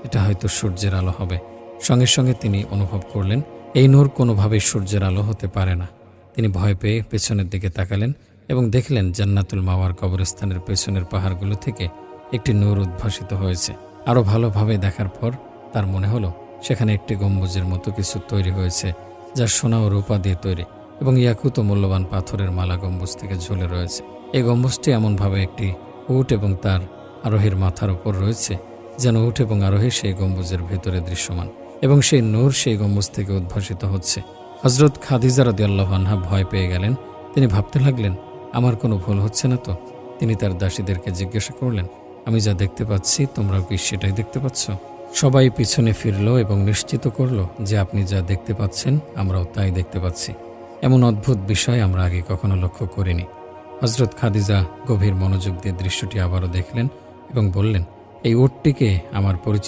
এটা হয়তো সূর্যের আলো হবে। সঙ্গে সঙ্গে তিনি অনুভব করলেন এই নূর কোনোভাবেই সূর্যের আলো হতে পারে না। তিনি ভয় পেয়ে পেছনের দিকে তাকালেন এবং দেখলেন জান্নাতুল মাওয়ার কবরস্থানের পেছনের পাহাড়গুলো থেকে একটি নূর উদ্ভাসিত হয়েছে। আরও ভালোভাবে দেখার পর তার মনে হলো সেখানে একটি গম্বুজের মতো কিছু তৈরি হয়েছে, যা সোনা ও রূপা দিয়ে তৈরি এবং ইয়াকুত ও মূল্যবান পাথরের মালা গম্বুজ থেকে ঝুলে রয়েছে। এই গম্বুজটি এমনভাবে একটি উট এবং তার আরোহীর মাথার উপর রয়েছে যেন উট এবং আরোহী সেই গম্বুজের ভেতরে দৃশ্যমান এবং সেই নূর সেই গম্বুজ থেকে উদ্ভাসিত হচ্ছে। হযরত খাদিজা রাদিয়াল্লাহু আনহা ভয় পেয়ে গেলেন। তিনি ভাবতে লাগলেন, আমার কোনো ভুল হচ্ছে না তো? তিনি তার দাসীদেরকে জিজ্ঞাসা করলেন, আমি যা দেখতে পাচ্ছি তোমরাও কি সেটাই দেখতে পাচ্ছ? সবাই পিছনে ফিরল এবং নিশ্চিত করল যে আপনি যা দেখতে পাচ্ছেন আমরাও তাই দেখতে পাচ্ছি। এমন অদ্ভুত বিষয় আমরা আগে কখনো লক্ষ্য করিনি। হযরত খাদিজা গভীর মনোযোগ দিয়ে দৃশ্যটি আবারও দেখলেন এবং বললেন, এই উটটিকে আমার পরিচিত